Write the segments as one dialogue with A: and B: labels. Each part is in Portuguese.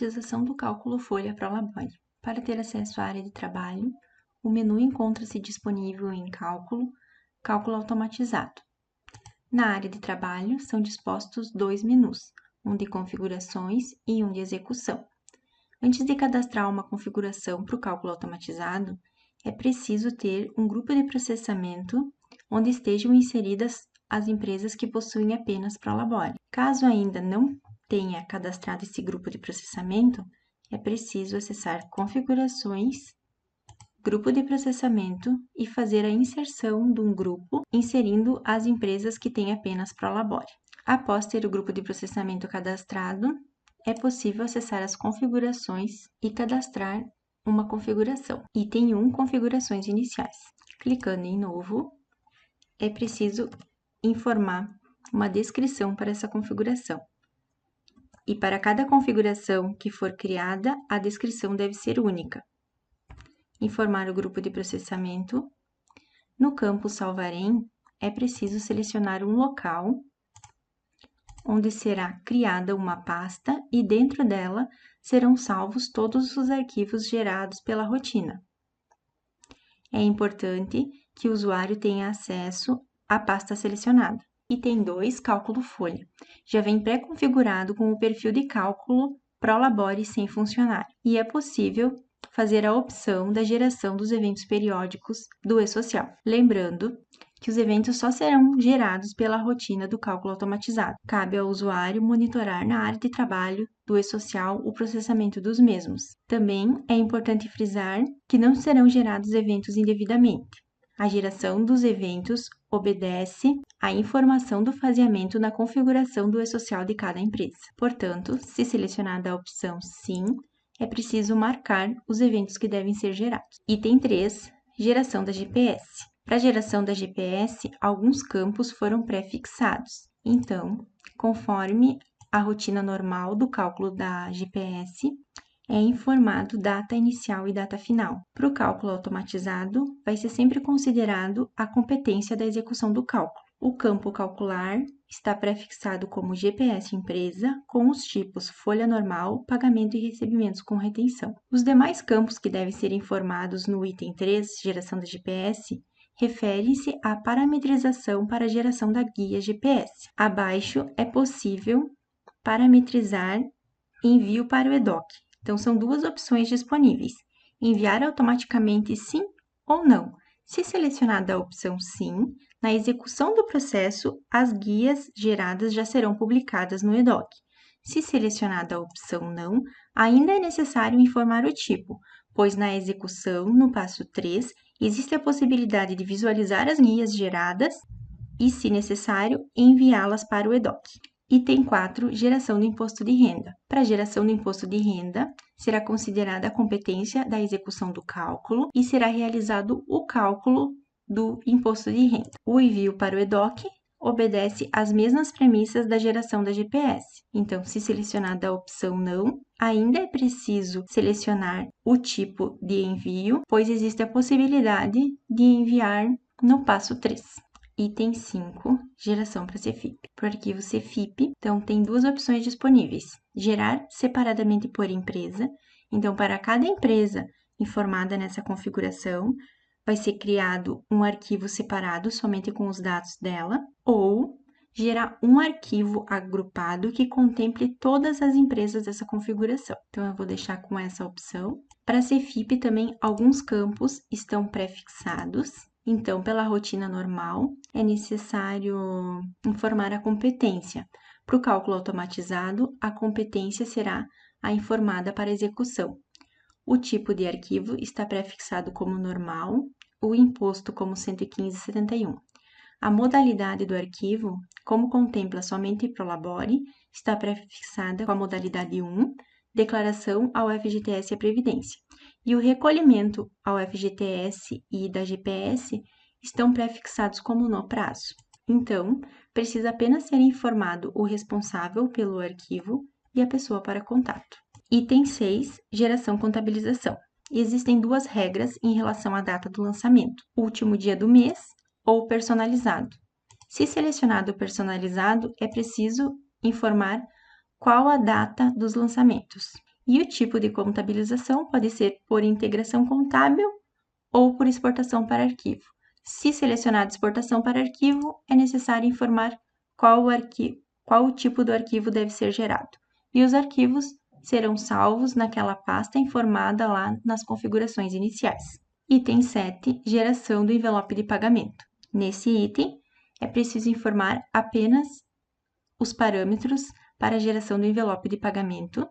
A: automatização do cálculo folha Prolabore. Para ter acesso à área de trabalho, o menu encontra-se disponível em Cálculo, Cálculo automatizado. Na área de trabalho, são dispostos dois menus, um de configurações e um de execução. Antes de cadastrar uma configuração para o cálculo automatizado, é preciso ter um grupo de processamento onde estejam inseridas as empresas que possuem apenas Prolabore. Caso ainda não tenha cadastrado esse grupo de processamento, é preciso acessar Configurações, Grupo de Processamento e fazer a inserção de um grupo, inserindo as empresas que têm apenas Prolabore. Após ter o grupo de processamento cadastrado, é possível acessar as configurações e cadastrar uma configuração. Item 1, Configurações iniciais. Clicando em Novo, é preciso informar uma descrição para essa configuração. E para cada configuração que for criada, a descrição deve ser única. Informar o grupo de processamento. No campo Salvar em, é preciso selecionar um local onde será criada uma pasta e dentro dela serão salvos todos os arquivos gerados pela rotina. É importante que o usuário tenha acesso à pasta selecionada. Item 2, Cálculo folha. Já vem pré-configurado com o perfil de cálculo Prolabore sem funcionário. E é possível fazer a opção da geração dos eventos periódicos do e-social. Lembrando que os eventos só serão gerados pela rotina do cálculo automatizado. Cabe ao usuário monitorar na área de trabalho do e-social o processamento dos mesmos. Também é importante frisar que não serão gerados eventos indevidamente. A geração dos eventos obedece à informação do faseamento na configuração do e-social de cada empresa. Portanto, se selecionada a opção Sim, é preciso marcar os eventos que devem ser gerados. Item 3, Geração da GPS. Para a geração da GPS, alguns campos foram pré-fixados. Então, conforme a rotina normal do cálculo da GPS, é informado data inicial e data final. Para o cálculo automatizado, vai ser sempre considerado a competência da execução do cálculo. O campo calcular está prefixado como GPS empresa, com os tipos folha normal, pagamento e recebimentos com retenção. Os demais campos que devem ser informados no item 3, geração da GPS, refere-se à parametrização para a geração da guia GPS. Abaixo é possível parametrizar envio para o EDOC. Então, são duas opções disponíveis: enviar automaticamente sim ou não. Se selecionada a opção sim, na execução do processo, as guias geradas já serão publicadas no EDOC. Se selecionada a opção não, ainda é necessário informar o tipo, pois na execução, no passo 3, existe a possibilidade de visualizar as guias geradas e, se necessário, enviá-las para o EDOC. Item 4, Geração do Imposto de Renda. Para a geração do imposto de renda, será considerada a competência da execução do cálculo e será realizado o cálculo do imposto de renda. O envio para o EDOC obedece às mesmas premissas da geração da GPS. Então, se selecionada a opção não, ainda é preciso selecionar o tipo de envio, pois existe a possibilidade de enviar no passo 3. Item 5, geração para CFIP. Para o arquivo CFIP, então, tem duas opções disponíveis: gerar separadamente por empresa. Então, para cada empresa informada nessa configuração, vai ser criado um arquivo separado somente com os dados dela, ou gerar um arquivo agrupado que contemple todas as empresas dessa configuração. Então, eu vou deixar com essa opção. Para CFIP também, alguns campos estão pré-fixados. Então, pela rotina normal, é necessário informar a competência. Para o cálculo automatizado, a competência será a informada para execução. O tipo de arquivo está prefixado como normal, o imposto como 115,71. A modalidade do arquivo, como contempla somente Prolabore, está prefixada com a modalidade 1, declaração ao FGTS e à Previdência. E o recolhimento ao FGTS e da GPS estão prefixados como no prazo. Então, precisa apenas ser informado o responsável pelo arquivo e a pessoa para contato. Item 6, Geração Contabilização. Existem duas regras em relação à data do lançamento: último dia do mês ou personalizado. Se selecionado o personalizado, é preciso informar qual a data dos lançamentos. E o tipo de contabilização pode ser por integração contábil ou por exportação para arquivo. Se selecionado exportação para arquivo, é necessário informar qual o tipo do arquivo deve ser gerado. E os arquivos serão salvos naquela pasta informada lá nas configurações iniciais. Item 7, geração do envelope de pagamento. Nesse item, é preciso informar apenas os parâmetros para a geração do envelope de pagamento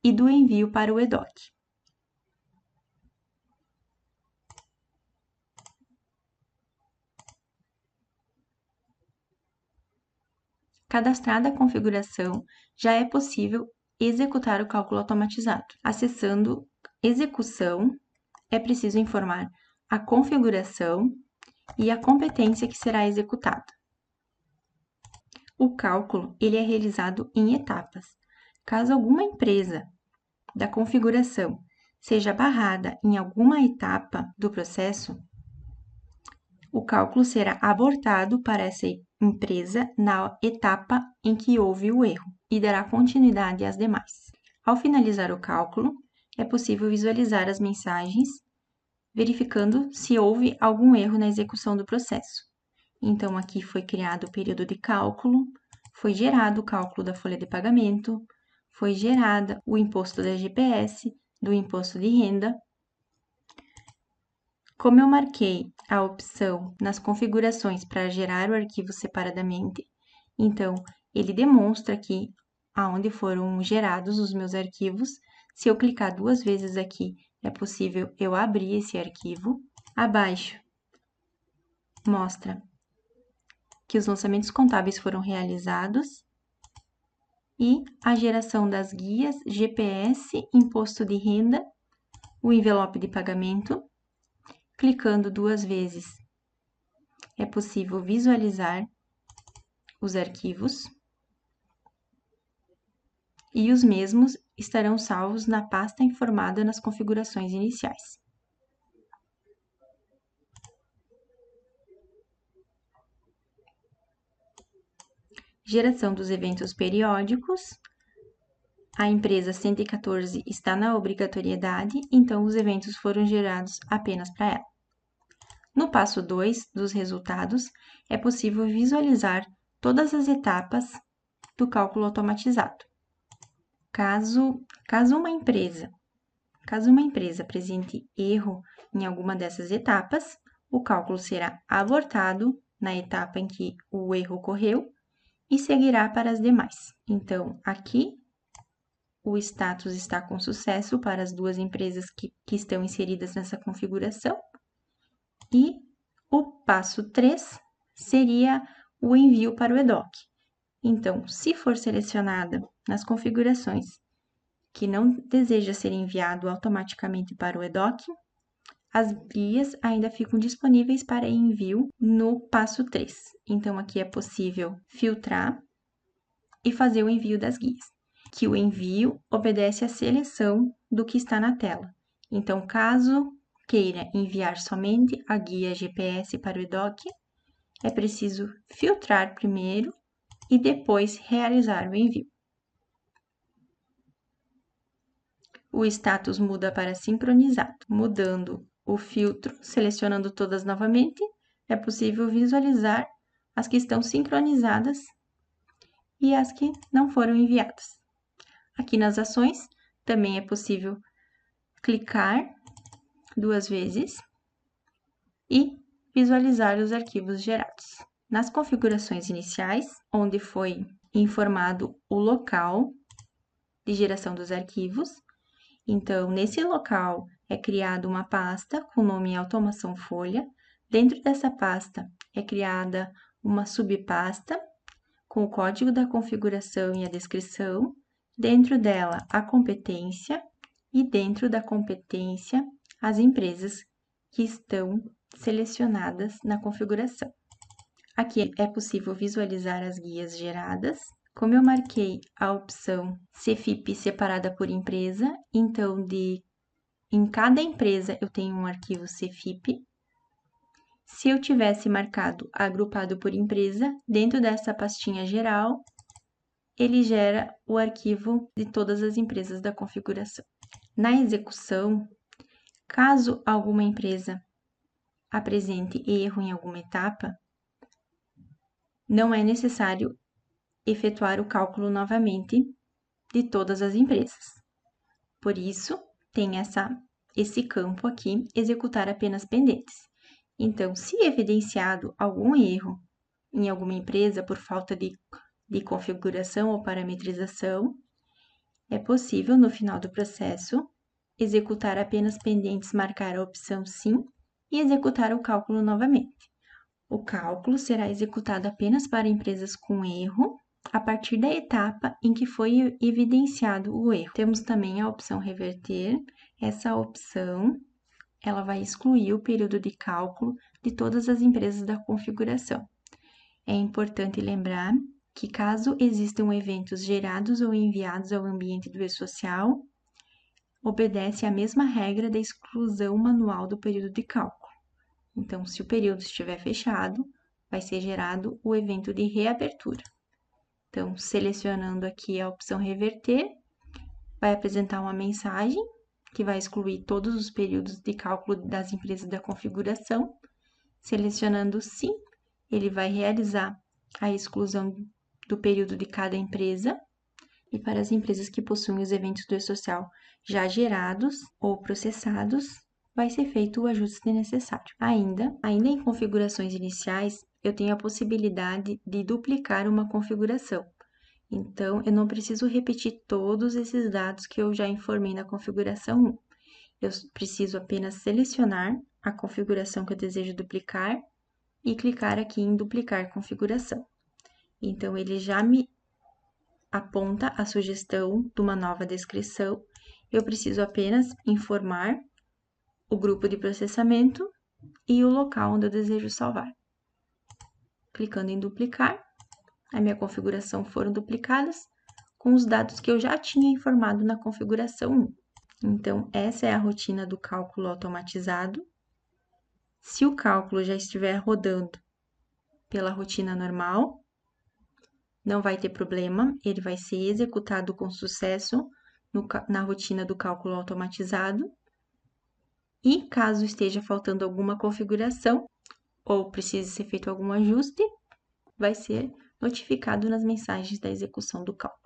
A: e do envio para o EDOC. Cadastrada a configuração, já é possível executar o cálculo automatizado. Acessando Execução, é preciso informar a configuração e a competência que será executada. O cálculo ele é realizado em etapas. Caso alguma empresa da configuração seja barrada em alguma etapa do processo, o cálculo será abortado para essa empresa na etapa em que houve o erro e dará continuidade às demais. Ao finalizar o cálculo, é possível visualizar as mensagens, verificando se houve algum erro na execução do processo. Então, aqui foi criado o período de cálculo, foi gerado o cálculo da folha de pagamento, foi gerada o imposto da GPS, do imposto de renda. Como eu marquei a opção nas configurações para gerar o arquivo separadamente, então ele demonstra aqui aonde foram gerados os meus arquivos. Se eu clicar 2 vezes aqui, é possível eu abrir esse arquivo. Abaixo mostra que os lançamentos contábeis foram realizados e a geração das guias, GPS, imposto de renda, o envelope de pagamento. Clicando 2 vezes, é possível visualizar os arquivos e os mesmos estarão salvos na pasta informada nas configurações iniciais. Geração dos eventos periódicos. A empresa 114 está na obrigatoriedade, então os eventos foram gerados apenas para ela. No passo 2 dos resultados, é possível visualizar todas as etapas do cálculo automatizado. Caso uma empresa apresente erro em alguma dessas etapas, o cálculo será abortado na etapa em que o erro ocorreu e seguirá para as demais. Então, aqui, o status está com sucesso para as 2 empresas que estão inseridas nessa configuração. E o passo 3 seria o envio para o EDOC. Então, se for selecionada nas configurações que não deseja ser enviado automaticamente para o EDOC, as guias ainda ficam disponíveis para envio no passo 3. Então, aqui é possível filtrar e fazer o envio das guias, que o envio obedece à seleção do que está na tela. Então, caso queira enviar somente a guia GPS para o EDOC, é preciso filtrar primeiro e depois realizar o envio. O status muda para sincronizado. Mudando o filtro, selecionando todas novamente, é possível visualizar as que estão sincronizadas e as que não foram enviadas. Aqui nas ações, também é possível clicar 2 vezes e visualizar os arquivos gerados. Nas configurações iniciais, onde foi informado o local de geração dos arquivos, então, nesse local é criada uma pasta com o nome Automação Folha. Dentro dessa pasta é criada uma subpasta com o código da configuração e a descrição. Dentro dela, a competência e dentro da competência, as empresas que estão selecionadas na configuração. Aqui é possível visualizar as guias geradas. Como eu marquei a opção CFIP separada por empresa, então em cada empresa eu tenho um arquivo CFIP. Se eu tivesse marcado agrupado por empresa, dentro dessa pastinha geral, ele gera o arquivo de todas as empresas da configuração. Na execução, caso alguma empresa apresente erro em alguma etapa, não é necessário efetuar o cálculo novamente de todas as empresas. Por isso, tem esse campo aqui, executar apenas pendentes. Então, se evidenciado algum erro em alguma empresa por falta de configuração ou parametrização, é possível, no final do processo, executar apenas pendentes, marcar a opção sim e executar o cálculo novamente. O cálculo será executado apenas para empresas com erro, a partir da etapa em que foi evidenciado o erro. Temos também a opção reverter. Essa opção, ela vai excluir o período de cálculo de todas as empresas da configuração. É importante lembrar que, caso existam eventos gerados ou enviados ao ambiente do e-social, obedece à mesma regra da exclusão manual do período de cálculo. Então, se o período estiver fechado, vai ser gerado o evento de reabertura. Então, selecionando aqui a opção reverter, vai apresentar uma mensagem que vai excluir todos os períodos de cálculo das empresas da configuração. Selecionando sim, ele vai realizar a exclusão do período de cada empresa. E para as empresas que possuem os eventos do e-social já gerados ou processados, vai ser feito o ajuste necessário. Ainda em configurações iniciais, eu tenho a possibilidade de duplicar uma configuração. Então, eu não preciso repetir todos esses dados que eu já informei na configuração 1. Eu preciso apenas selecionar a configuração que eu desejo duplicar e clicar aqui em duplicar configuração. Então, ele já me aponta a sugestão de uma nova descrição. Eu preciso apenas informar o grupo de processamento e o local onde eu desejo salvar. Clicando em duplicar, a minha configuração foram duplicadas com os dados que eu já tinha informado na configuração 1. Então, essa é a rotina do cálculo automatizado. Se o cálculo já estiver rodando pela rotina normal, não vai ter problema, ele vai ser executado com sucesso na rotina do cálculo automatizado. E caso esteja faltando alguma configuração ou precise ser feito algum ajuste, vai ser notificado nas mensagens da execução do cálculo.